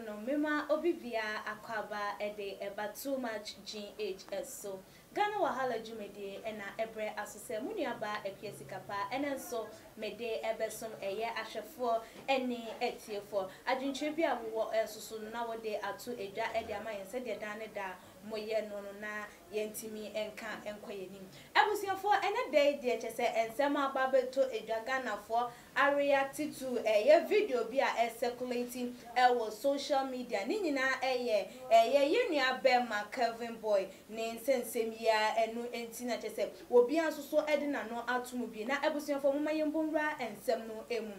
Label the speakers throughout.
Speaker 1: no mema obibia akwaba ede eba too much GHS so Ghana wahala jumede ena ebre asose munuaba epiesikapa enenso mede ebesom eye ahwefo eni etiefo adwintwe bia wo ensoso na wode atu edwa ede amayense de dan da moye no na yentimi enka enkoyenim abusiafo ene de chese ensema babeto edwa Ghana fo react to eye video bia circulating was social media ni nyina eye yenua bema Kelvin Boy ne nsensem ya enu entina chese obi ansoso ede na no atomu bi na abusiafo moma yembonra ensem no emu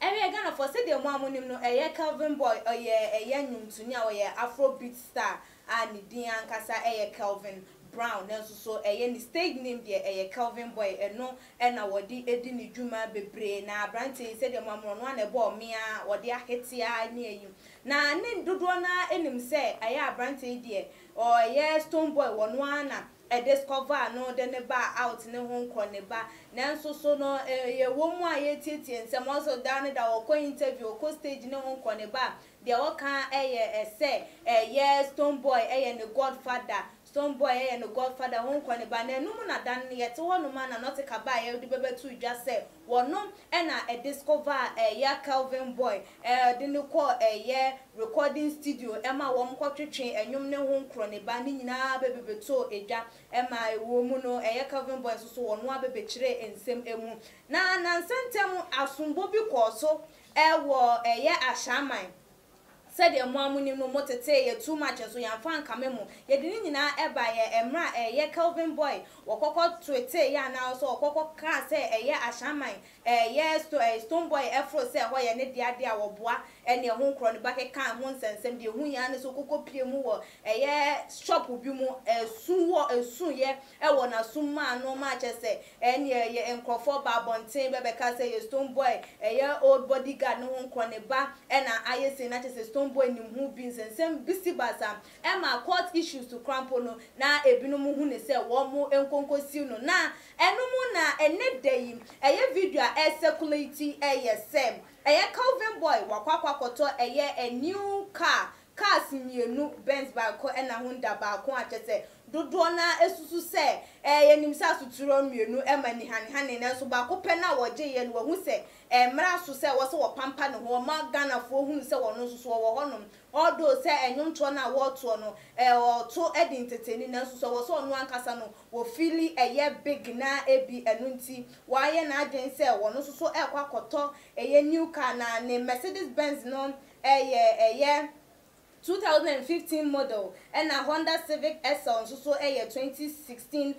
Speaker 1: Area Ghana for say the amonim no Kelvin Boy eye nyumtuni a oye Afrobeat star and din ankasa Kelvin Brown and so ni stage name there Kelvin Boy no na wodi edi ni dwuma bebre na branche say the mamro no na ebo mea wodi ahetia ni eyi na ne dodo na enim say branche there or Stone Boy wono ana discover no de ne ba out ne ho nkọ ne ba nanso so no ye wo mu a ye tietie nsem also dan da wo interview ko stage ne ho nkọ ne ba de wo kan say Stone Boy ne godfather Stone Boy no godfather ho nkọ ne ba na enum na dan ne yete wo no ma na not ka ba ye de bebetu dwa say wono na discover Kelvin Boy de ne ko recording studio ema wo mkwotwetwe enwum ne ho nkọ ne ba ni nyina bebeto edwa ema ewo mu no Kelvin Boy so wono abebekire ensem emu na nansentemu asumbo bi koso ewo ashaman said the moamunim no motete too much so yamfa nkamemu yedi ni nyina eba emra Kelvin Boy wokoko twete ya na so wokoko ka say ashaman Stone Boy efro say ho ye ne de a woboa ene ho nkro ne bakeka ho nsensem de hu ya ne so kokko pie mu wo shop bi mu esu ye ewo na summa no ma chese ene enkrofo ba bonten bebeka say Stone Boy old bodyguard no ho nkro ne ba ena ayese na chese Stone Boy ni hu bi nsensem bisi basa ema court issues to crampo no na ebinom hu ne say wo mu enkonkosi no na enumu na ene dey video circulate sem Kelvin Boy wakwakwakoto a new cars mienu Benz ba ko na Honda ba ko achese dodo na esusu se nimsa suturo mienu emani hanhane na so ba ko pe na woje ye no hu se mra so se wo se wo pampa ne ho ma Ghana fo hu se wo no so wo honom odo se enwonto na wo to no to entertain na so wo so no ankasa no wo feel big na ebi enunti wa ye na adwen se wo no so kwakoto new car na ne Mercedes Benz no 2015 model and a Honda Civic SL so 2016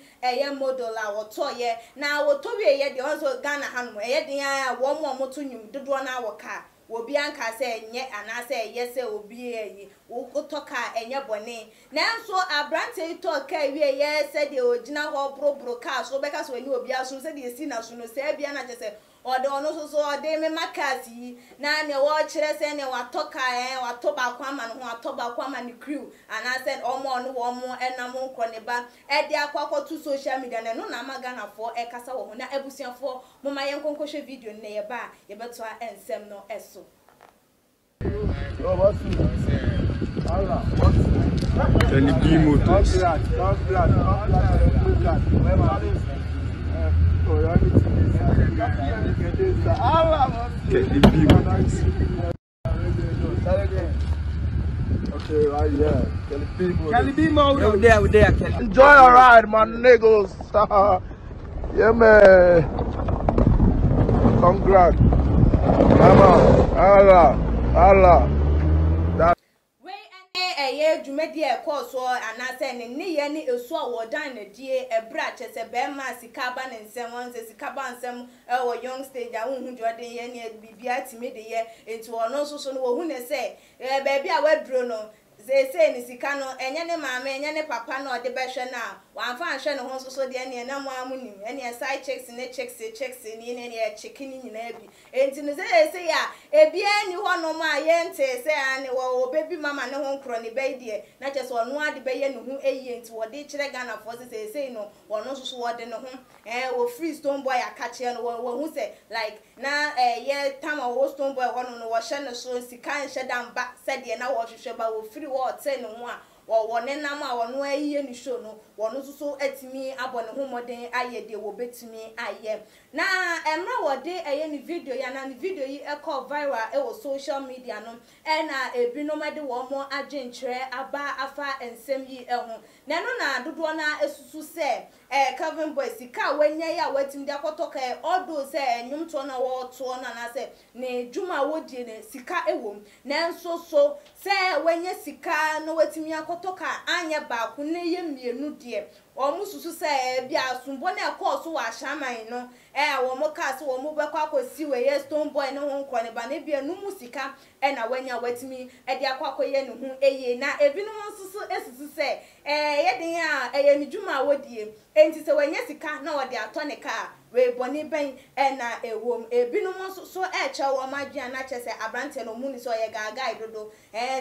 Speaker 1: model la woto ye na woto we ye de also Ghana hanu ye de ya wo mo moto nyum dodo na wo car obi anka say nye ana say yes obi eyi wo toka enye bone na so abrante to ka we ye say de ogina ho bro car so be ka so eni obi aso say de si na so no say bia na chese odo no so de me makati na ne wo kire se ne watoka watoba kwama no watoba kwama ni crew ana said omo no wo mo enam nko ne ba e de akwakotu social media ne no na magana fo kasa wo na abusuafo moma yenkonkoshe video ne ye ba ye beto ensem no eso
Speaker 2: Kelly Motors.
Speaker 3: Okay, right, yeah.
Speaker 2: Kelly B Motors. We there, Kelly.
Speaker 3: Enjoy your ride, my niggas. Yeah, man. Congrats. Allah.
Speaker 1: Jumedi course or anase ni ye ni esu awodan na die ebra chese be ma sikaba ne nsem won se sikaba nsem wo young stage a hu jode ye ni bibia time de ye enti ono so no wo hu ne se be bia waduro no say ni sika no enye ne maame enye ne papa no de behwe na wanfa anhwe ne ho so de ne na mo amunim ene side checks ne checks ni ne chicken nyina bi enti no say ya ebia ni ho no ma ye nte say ani wo baby mama ne ho nkro ne be de na che so no ade be ye ne ho eyi enti wo de kire Ghana for say no wono so wo de ne ho wo free stone boy akache no wo hu say like na ye time wo stone boy wono no wo hye ne so sika nhye dan ba said ye na wo hwehwe ba wo free wo te ne ho a wo ne nam a wono ayiye ni show no wono so atimi abone ho moden aye de wo betimi aye na emra wo de ni video ya na ni video yi e call viral e wo social media no e na ebinom de wo mo agyenkyere aba afa ensem yi e ho na no na dodo na esusu se Calvin Boy sika wanya ya watim de akotoka odo se enwum to na wo to na se ne djuma wodie ne sika ewom na nso so se wanya sika no watimi akotoka anya ba ku ne ye mienu de omususu se bia asumbo na ekoso wa hyaman no wo mo ka se wo mo bekwa akosi we ye Stone Boy ne ho nkro ne ba ne bia no musika na wanya watimi de akwakoye ne ho eye na ebinom nsusu esusu se ye den a ye ne djuma wodie enti se wanya sika na wode atone ka we boni ben na ewom ebinom so eche wo madua na che se abrante no mu ni so ye gaga idodo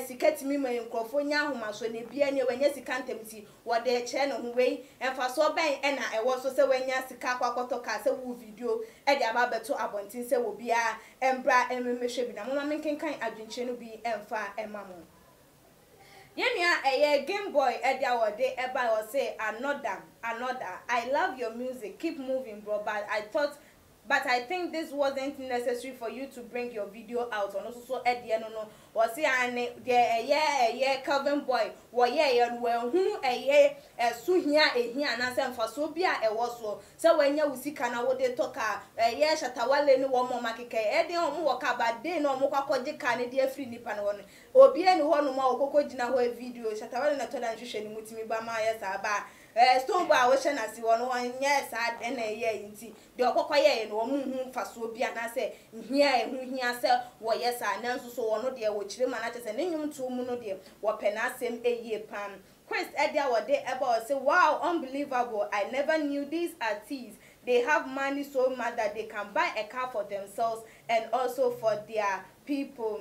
Speaker 1: sika timi ma nkrofo nya ahoma so ne bia ne wanya sika ntamti wode eche no ho we emfa so ben na ewo so se wanya sika kwakoto ka se wo video de aba beto abontin se wo bia embra ememehwe bi na mama menkenkan adwenche no bi emfa emamo Yenya Game Boy Edia wode eba was say another I love your music, keep moving bro, but I think this wasn't necessary for you to bring your video out on also Edia no was say ane de Calvin Boy wo ye hu suhia ehia na se mfa so bia e wo so se wanya usika na wo de toka shatawale ni wo mo makeke e de omo wo ka ba de no mo kwakoje ka ne de afri nipa no no obi eni ho no ma okoko gina ho video shatawale na to da nhwehwe ni mutimi ba ma ya sa ba Stone Boy wo hye na si wo no nya sa de na ye nti de okokoye no mo hu mfa so bia na se hia hia se wo ye sa na nso so wo no de wo chire ma na che se ne nyum to mu no de wo pe na asem eye pam Chris Edia wode about say wow unbelievable, I never knew these artists they have money so much that they can buy a car for themselves and also for their people.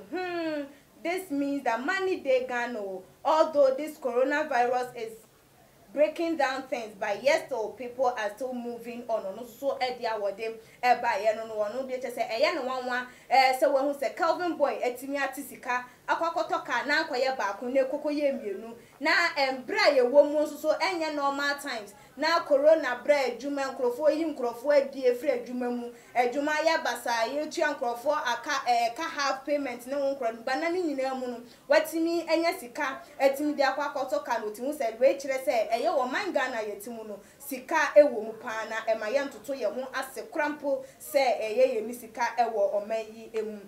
Speaker 1: This means that money they gano, although this coronavirus is breaking down things, but yes, so people are still moving on. So Edia wode by no be say no one so when who say Calvin Boy etimi atisika akwakotoka na akwaye ba ko ne kokoye mienu na embra ye wo mu so enye normal times na corona bra adwuma nkrofo yi nkrofo adi efri adwuma mu adwuma ya basa ye tua nkrofo aka half payment ne won kro bana ni nyina mu no watimi enye sika etimi di akwakotoka no timu se we kire se eye wo manga na yetimu no sika ewo mu pa na emaye ntoto ye ho ase krampo se eye ye mi sika ewo omayi emu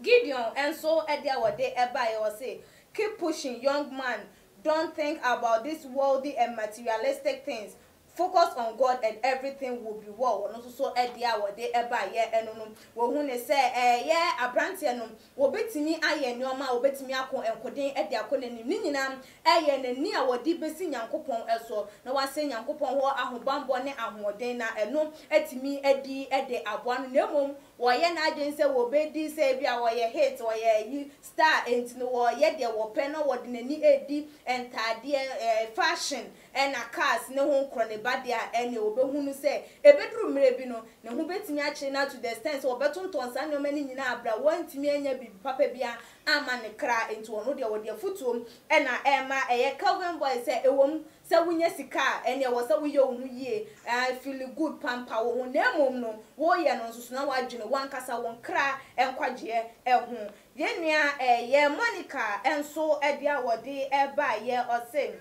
Speaker 1: Gideon and so Edia wode eba ye say keep pushing young man, don't think about these worldly and materialistic things, focus on God and everything will be well. No so Edia wode eba ye eno wo hu ne say ye abrante no wo betimi aye nyoma wo betimi akon enkoden ede akonanim ni nyinam eye nani a wodi besi nyankopon eso na wase nyankopon ho ahobambo ne ahoden na eno etimi edi ede aboa no nemom wo ye na agense wo bedi say bia wo ye hit wo ye yi star ent no wo ye de wo pe no wo de nani edi entade fashion and a cars ne ho nkro ne badia ene obehunu say ebeduru mire bi no ne ho betimi ache na to the extent so obetonton sa ne mani nyina abra wantimi anya bi papa bia ama ne kra enti ono de wo de futuom ena ema eye Calvin Boy say ewom se wunya sika ene wo se wuye ohun yie I feel good pampa wo nemom no wo ye no nso na wadwene wankasa won kra enkwagye ehun ye nua ye Monica enso edia wode eba ye ose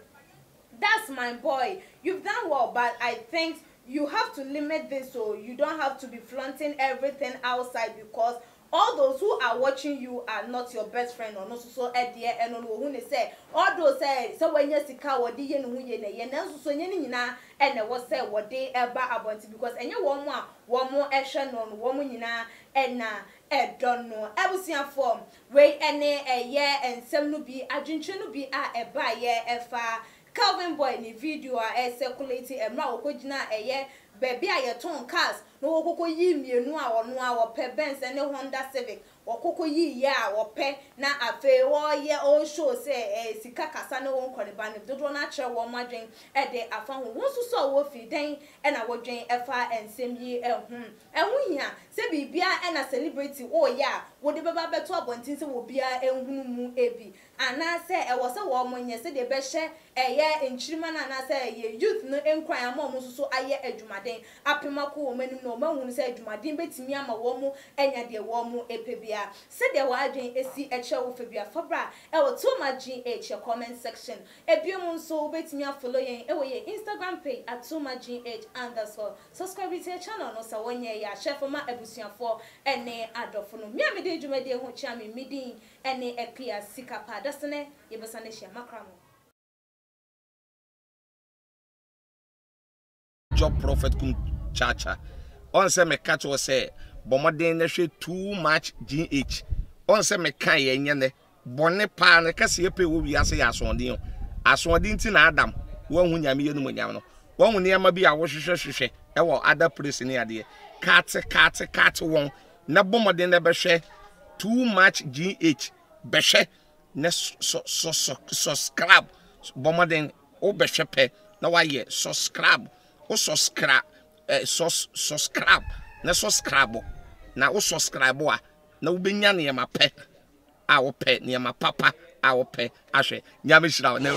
Speaker 1: that's my boy, you've done well, but I think you have to limit this so you don't have to be flaunting everything outside because all those who are watching you are not your best friend or no so dear and no who say all those say so when you sika wodi ye no hu ye na ye na so nye ni nyina and e was say wodi eba abonti because enye wo mo ehwe no wo mo nyina na don't know ebusia form we ene eye ensem no bi adwentwe no bi a eba ye efa Calvin Boy ni video a circulate emra okogina eye baby a ye ton cars no okoko yi mienu a ono a wo pe Benz ene Honda Civic okoko yi ya wo pe na afe wo ye o show say sika kasa ne won kwaniba ne dodo na kire wo madwen e de afa ho won so wo fi den e na wo dwen efa ensem yi ehun hia se bibia e na celebrity o ya wo de beba beto abontin se wo bia ehunu mu ebi ana se e wo se wo monye se de be hye eye enchirima na na se ye youth no enkwan ama mo so aye adwumaden apemako wo manu no mahunu se adwumaden betimi ama wo mu enya de wo mu epebia se de wa adwen esi eche wo febia fabra e wo to ma GH comment section ebiom nso betimi follow yen e wo ye Instagram page @tomagh_. Subscribe to the channel no sa wonye ya chef ma abusuafo ene adofo no mi amede adwumade ho chia mi midin ene epia sikapa dasene yebesane hia makramo
Speaker 3: job prophet kum chacha on say me catch o say bomoden na hwe too much GH on say me kan ye nyene bone pa na kase epe wo wi ase ya asonde nti na adam wo hu nyame ye no nyame no wo hu ne ma bi a wo hwehwehwehwe e wo other place ne ade kat won na bomoden na be hwe too much GH be hwe na subscribe bomoden o be hwe pe na wa ye subscribe o subscribe subscribe na subscribe na o subscribe a na wo benya ne ma pe a wo pe ne ma papa a wo pe ahwe nyame hira na